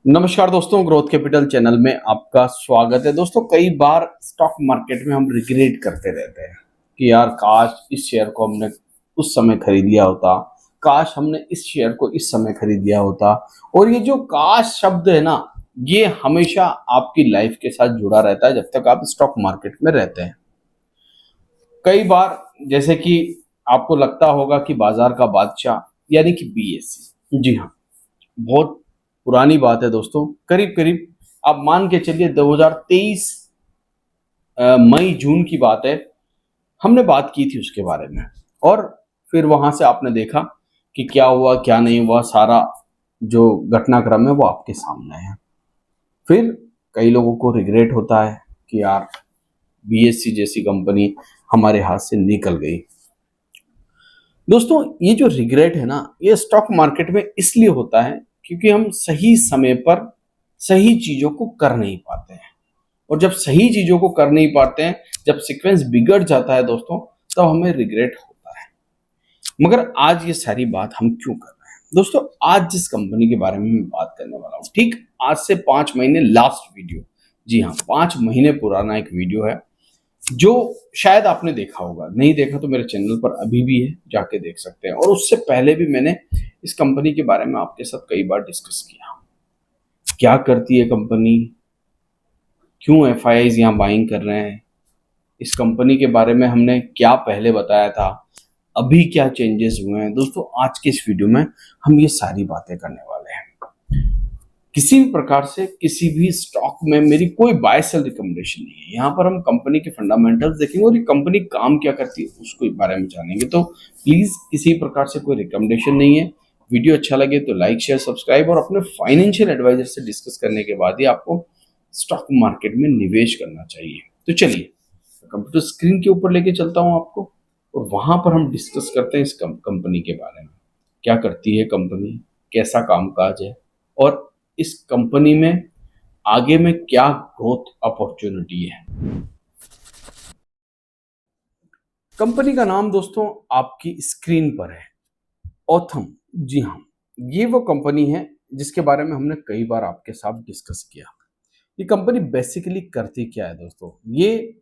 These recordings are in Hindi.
नमस्कार दोस्तों, ग्रोथ कैपिटल चैनल में आपका स्वागत है। दोस्तों, कई बार स्टॉक मार्केट में हम रिग्रेट करते रहते हैं कि यार काश इस शेयर को हमने उस समय खरीद लिया होता, काश हमने इस शेयर को इस समय खरीद लिया होता। और ये जो काश शब्द है ना, ये हमेशा आपकी लाइफ के साथ जुड़ा रहता है जब तक आप स्टॉक मार्केट में रहते हैं। कई बार जैसे कि आपको लगता होगा कि बाजार का बादशाह यानी कि बीएससी, जी हाँ, बहुत पुरानी बात है दोस्तों। करीब करीब आप मान के चलिए 2023 मई जून की बात है। हमने बात की थी उसके बारे में, और फिर वहां से आपने देखा कि क्या हुआ क्या नहीं हुआ। सारा जो घटनाक्रम है वो आपके सामने है। फिर कई लोगों को रिग्रेट होता है कि यार बीएससी जैसी कंपनी हमारे हाथ से निकल गई। दोस्तों, ये जो रिग्रेट है ना, ये स्टॉक मार्केट में इसलिए होता है क्योंकि हम सही समय पर सही चीजों को कर नहीं पाते हैं। और जब सही चीजों को कर नहीं पाते हैं, जब सीक्वेंस बिगड़ जाता है दोस्तों, तब हमें रिग्रेट होता है। मगर आज ये सारी बात हम क्यों कर रहे हैं दोस्तों? आज जिस कंपनी के बारे में मैं बात करने वाला हूँ, ठीक आज से 5 महीने लास्ट वीडियो, जी हाँ, 5 महीने पुराना एक वीडियो है जो शायद आपने देखा होगा। नहीं देखा तो मेरे चैनल पर अभी भी है, जाके देख सकते हैं। और उससे पहले भी मैंने इस कंपनी के बारे में आपके साथ कई बार डिस्कस किया। क्या करती है कंपनी, क्यों एफआईआईज यहाँ बाइंग कर रहे हैं, इस कंपनी के बारे में हमने क्या पहले बताया था, अभी क्या चेंजेस हुए हैं। दोस्तों, आज के इस वीडियो में हम ये सारी बातें करने वाले हैं। किसी भी प्रकार से किसी भी स्टॉक में मेरी कोई बाय सेल रिकमेंडेशन नहीं है। यहाँ पर हम कंपनी के फंडामेंटल्स देखेंगे और ये कंपनी काम क्या करती है उसके बारे में जानेंगे। तो प्लीज किसी प्रकार से कोई रिकमेंडेशन नहीं है। वीडियो अच्छा लगे तो लाइक शेयर सब्सक्राइब, और अपने फाइनेंशियल एडवाइजर से डिस्कस करने के बाद ही आपको स्टॉक मार्केट में निवेश करना चाहिए। तो चलिए कंप्यूटर स्क्रीन के ऊपर लेके चलता हूँ आपको, और वहां पर हम डिस्कस करते हैं इस कंपनी के बारे में। क्या करती है कंपनी, कैसा कामकाज है, और इस कंपनी में आगे में क्या ग्रोथ अपॉर्चुनिटी है। कंपनी का नाम दोस्तों आपकी स्क्रीन पर है, ओथम। जी हाँ, ये वो कंपनी है जिसके बारे में हमने कई बार आपके साथ डिस्कस किया। ये कंपनी बेसिकली करती क्या है दोस्तों? ये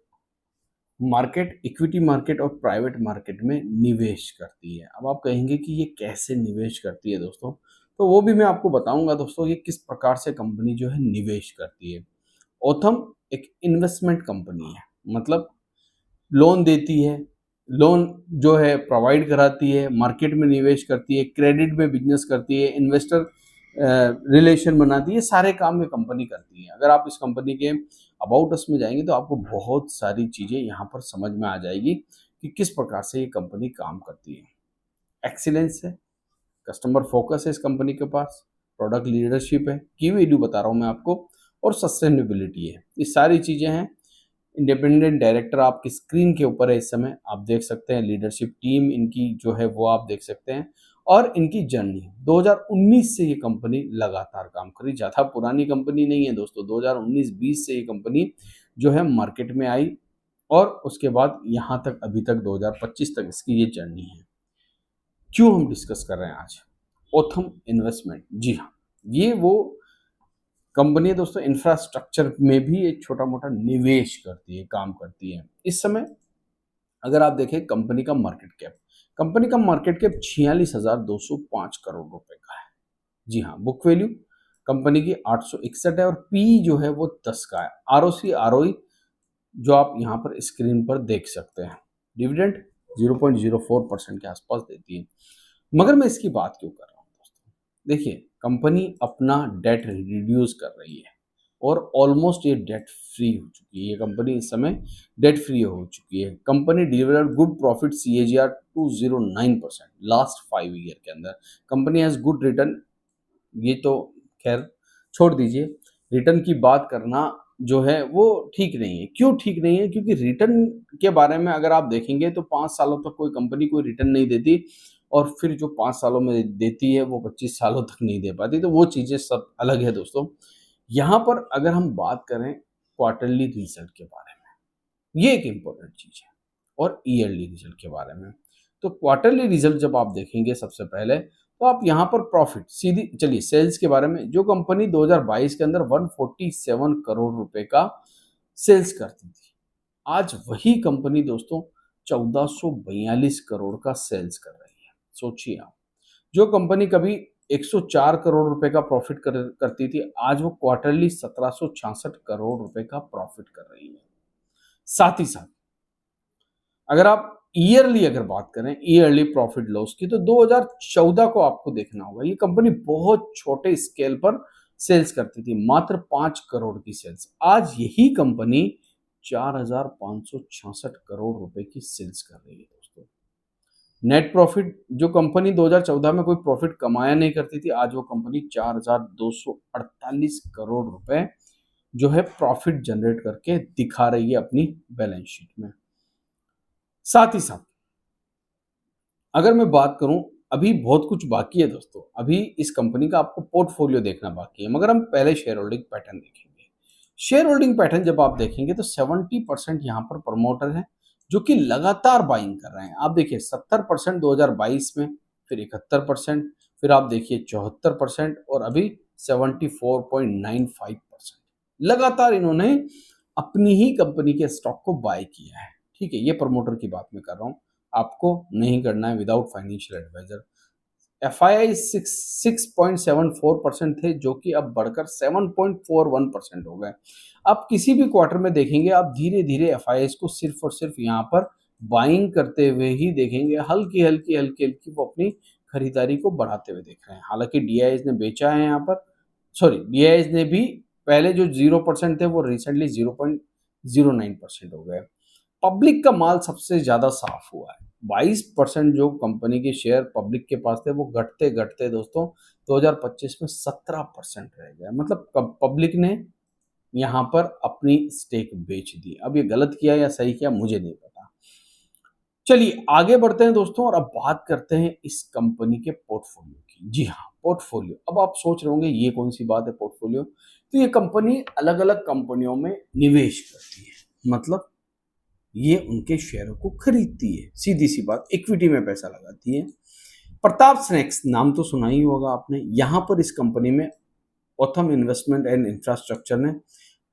मार्केट, इक्विटी मार्केट और प्राइवेट मार्केट में निवेश करती है। अब आप कहेंगे कि ये कैसे निवेश करती है दोस्तों, तो वो भी मैं आपको बताऊंगा दोस्तों, ये किस प्रकार से कंपनी जो है निवेश करती है। ओथम एक इन्वेस्टमेंट कंपनी है, मतलब लोन देती है, लोन जो है प्रोवाइड कराती है, मार्केट में निवेश करती है, क्रेडिट में बिजनेस करती है, इन्वेस्टर रिलेशन बनाती है। सारे काम ये कंपनी करती है। अगर आप इस कंपनी के अबाउट अस में जाएंगे तो आपको बहुत सारी चीज़ें यहाँ पर समझ में आ जाएगी कि किस प्रकार से ये कंपनी काम करती है। एक्सीलेंस है, कस्टमर फोकस है इस कंपनी के पास, प्रोडक्ट लीडरशिप है, की वैल्यू बता रहा हूँ मैं आपको, और सस्टेनेबिलिटी है। ये सारी चीज़ें हैं। इंडिपेंडेंट डायरेक्टर आपकी स्क्रीन के ऊपर है इस समय, आप देख सकते हैं। लीडरशिप टीम इनकी जो है वो आप देख सकते हैं। और इनकी जर्नी 2019 से ये कंपनी लगातार काम कर रही, ज़्यादा पुरानी कंपनी नहीं है दोस्तों। 2019-20 से ये कंपनी जो है मार्केट में आई, और उसके बाद यहाँ तक अभी तक 2025 तक इसकी ये जर्नी है। क्यों हम डिस्कस कर रहे हैं आज ओथम इन्वेस्टमेंट? जी हाँ, ये वो कंपनी है दोस्तों, इंफ्रास्ट्रक्चर में भी एक छोटा मोटा निवेश करती है, काम करती है। इस समय अगर आप देखें कंपनी का मार्केट कैप 46,205 करोड़ रुपए का है। जी हाँ, बुक वैल्यू कंपनी की 861 है, और पी जो है वो 10 का है। आरओसी आरओई जो आप यहाँ पर स्क्रीन पर देख सकते हैं। डिविडेंड 0.04% के आसपास देती है। मगर मैं इसकी बात क्यों कर रहा हूँ दोस्तों? देखिए, कंपनी अपना डेट रिड्यूस कर रही है, और ऑलमोस्ट ये डेट फ्री हो चुकी है। ये कंपनी इस समय डेट फ्री हो चुकी है। Company delivered good profit CAGR 209% last 5 year के अंदर। Company has good return. ये तो खैर छोड़ दीजिए, रिटर्न की बात करना जो है वो ठीक नहीं है। क्यों ठीक नहीं है? क्योंकि रिटर्न के बारे में अगर आप देखेंगे तो 5 सालों तक कोई कंपनी कोई रिटर्न नहीं देती, और फिर जो 5 सालों में देती है वो 25 सालों तक नहीं दे पाती। तो वो चीज़ें सब अलग है दोस्तों। यहाँ पर अगर हम बात करें क्वार्टरली रिजल्ट के बारे में, ये एक इम्पोर्टेंट चीज़ है, और ईयरली रिजल्ट के बारे में। तो क्वार्टरली रिजल्ट जब आप देखेंगे सबसे पहले, तो आप यहाँ पर प्रॉफिट सीधी, चलिए सेल्स के बारे में, जो कंपनी 2022 के अंदर 147 करोड़ रुपए का सेल्स करती थी, आज वही कंपनी दोस्तों 1442 करोड़ का सेल्स कर रही है। सोचिए आप, जो कंपनी कभी 104 करोड़ रुपए का प्रॉफिट करती थी, आज वो क्वार्टरली 1766 करोड़ रुपए का प्रॉफिट कर रही है। साथ ही साथ अगर आप ईयरली अगर बात करें, ईयरली प्रॉफिट लॉस की, तो 2014 को आपको देखना होगा। ये कंपनी बहुत छोटे स्केल पर सेल्स करती थी, मात्र 5 करोड़ की सेल्स। आज यही कंपनी 4566 करोड़ रुपए की सेल्स कर रही है दोस्तों। नेट प्रॉफिट, जो कंपनी 2014 में कोई प्रॉफिट कमाया नहीं करती थी, आज वो कंपनी 4248 करोड़ रुपए जो है प्रॉफिट जनरेट करके दिखा रही है अपनी बैलेंस शीट में। साथ ही साथ अगर मैं बात करूं, अभी बहुत कुछ बाकी है दोस्तों, अभी इस कंपनी का आपको पोर्टफोलियो देखना बाकी है, मगर हम पहले शेयर होल्डिंग पैटर्न देखेंगे। शेयर होल्डिंग पैटर्न जब आप देखेंगे तो 70% यहाँ पर प्रमोटर हैं जो कि लगातार बाइंग कर रहे हैं। आप देखिए 70% 2022 में, फिर 71%, फिर आप देखिए 74% और अभी 74.95%। लगातार इन्होंने अपनी ही कंपनी के स्टॉक को बाय किया है। ठीक है, ये प्रमोटर की बात मैं कर रहा हूँ, आपको नहीं करना है विदाउट फाइनेंशियल एडवाइजर। FII 6.74% थे, जो कि अब बढ़कर 7.41% हो गए। आप किसी भी क्वार्टर में देखेंगे, आप धीरे धीरे FIIs को सिर्फ और सिर्फ यहाँ पर बाइंग करते हुए ही देखेंगे, हल्की हल्की हल्की हल्की वो अपनी खरीदारी को बढ़ाते हुए देख रहे हैं। हालांकि DIIs ने बेचा है यहाँ पर, सॉरी DIIs ने भी पहले जो 0% थे वो रिसेंटली 0.09% हो गए। पब्लिक का माल सबसे ज्यादा साफ हुआ है, 22% जो कंपनी के शेयर पब्लिक के पास थे वो घटते घटते दोस्तों 2025 में 17% रह गया। मतलब पब्लिक ने यहाँ पर अपनी स्टेक बेच दी। अब ये गलत किया या सही किया मुझे नहीं पता। चलिए आगे बढ़ते हैं दोस्तों, और अब बात करते हैं इस कंपनी के पोर्टफोलियो की। जी हाँ, पोर्टफोलियो। अब आप सोच रहे होंगे ये कौन सी बात है पोर्टफोलियो, तो ये कंपनी अलग अलग कंपनियों में निवेश करती है, मतलब ये उनके शेयरों को खरीदती है, सीधी सी बात, इक्विटी में पैसा लगाती है। प्रताप स्नैक्स नाम तो सुना ही होगा आपने। यहां पर इस कंपनी में ओथम इन्वेस्टमेंट एंड इंफ्रास्ट्रक्चर ने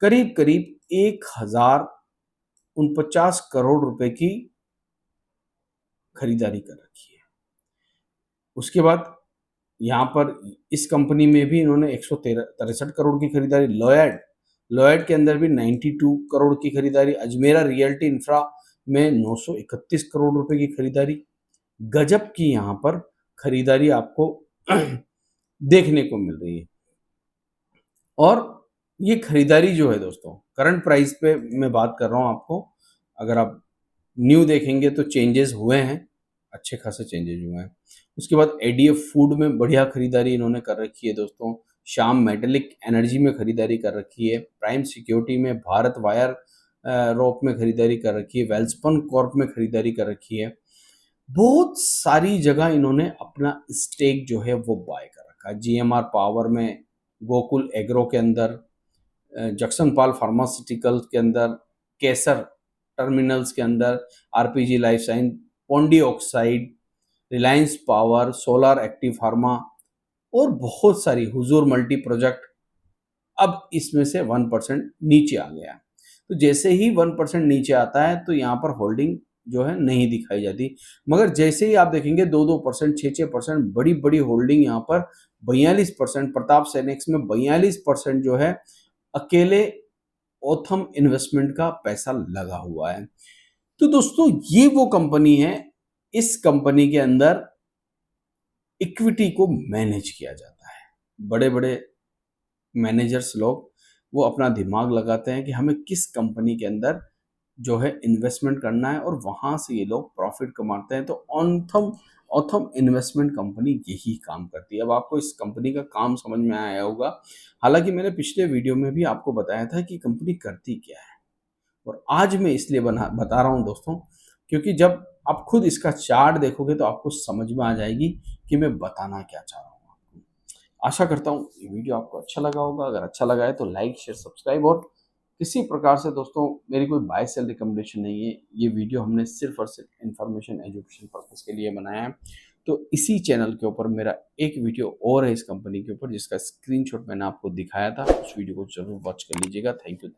करीब करीब 1049 करोड़ रुपए की खरीदारी कर रखी है। उसके बाद यहाँ पर इस कंपनी में भी इन्होंने 163 करोड़ की खरीदारी, लॉयड के अंदर भी 92 करोड़ की खरीदारी, अजमेरा रियल्टी इंफ्रा में 931 करोड़ रुपए की खरीदारी। गजब की यहाँ पर खरीदारी आपको देखने को मिल रही है। और ये खरीदारी जो है दोस्तों, करंट प्राइस पे मैं बात कर रहा हूँ आपको, अगर आप न्यू देखेंगे तो चेंजेस हुए हैं, अच्छे खासे चेंजेस हुए हैं। उसके बाद ADF फूड में बढ़िया खरीदारी इन्होंने कर रखी है दोस्तों, श्याम मेटेलिक एनर्जी में खरीदारी कर रखी है, प्राइम सिक्योरिटी में, भारत वायर रोप में खरीदारी कर रखी है, वेल्सपन कॉर्प में खरीदारी कर रखी है। बहुत सारी जगह इन्होंने अपना स्टेक जो है वो बाय कर रखा है। GMR पावर में, गोकुल एग्रो के अंदर, जक्सनपाल फार्मास्यूटिकल के अंदर, केसर टर्मिनल्स के अंदर, RPG life science, Pondy oxide, Reliance power, solar active pharma और बहुत सारी, हुजूर मल्टी प्रोजेक्ट। अब इसमें से 1% नीचे आ गया। तो जैसे ही 1% नीचे आता है तो यहाँ पर होल्डिंग जो है नहीं दिखाई जाती, मगर जैसे ही आप देखेंगे 2-2%, 6-6% बड़ी बड़ी होल्डिंग यहाँ पर 42%, प्रताप सैनिक्स में 42% जो है अकेले ओथम इन्वेस्टमेंट का पैसा लगा हुआ है। तो दोस्तों ये वो कंपनी है, इस कंपनी के अंदर इक्विटी को मैनेज किया जाता है। बड़े बड़े मैनेजर्स लोग वो अपना दिमाग लगाते हैं कि हमें किस कंपनी के अंदर जो है इन्वेस्टमेंट करना है, और वहां से ये लोग प्रॉफिट कमाते हैं। तो ऑथम इन्वेस्टमेंट कंपनी यही काम करती है। अब आपको इस कंपनी का काम समझ में आया होगा। हालांकि मैंने पिछले वीडियो में भी आपको बताया था कि कंपनी करती क्या है, और आज मैं इसलिए बता रहा हूं दोस्तों, क्योंकि जब आप खुद इसका चार्ट देखोगे तो आपको समझ में आ जाएगी कि मैं बताना क्या चाह रहा हूँ आपको। आशा करता हूँ ये वीडियो आपको अच्छा लगा होगा। अगर अच्छा लगा है तो लाइक, शेयर, सब्सक्राइब। और किसी प्रकार से दोस्तों मेरी कोई बाय सेल रिकमेंडेशन नहीं है, ये वीडियो हमने सिर्फ और सिर्फ इन्फॉर्मेशन एजुकेशन पर्पज़ के लिए बनाया है। तो इसी चैनल के ऊपर मेरा एक वीडियो और है इस कंपनी के ऊपर, जिसका स्क्रीनशॉट मैंने आपको दिखाया था। उस वीडियो को जरूर वॉच कर लीजिएगा। Thank you.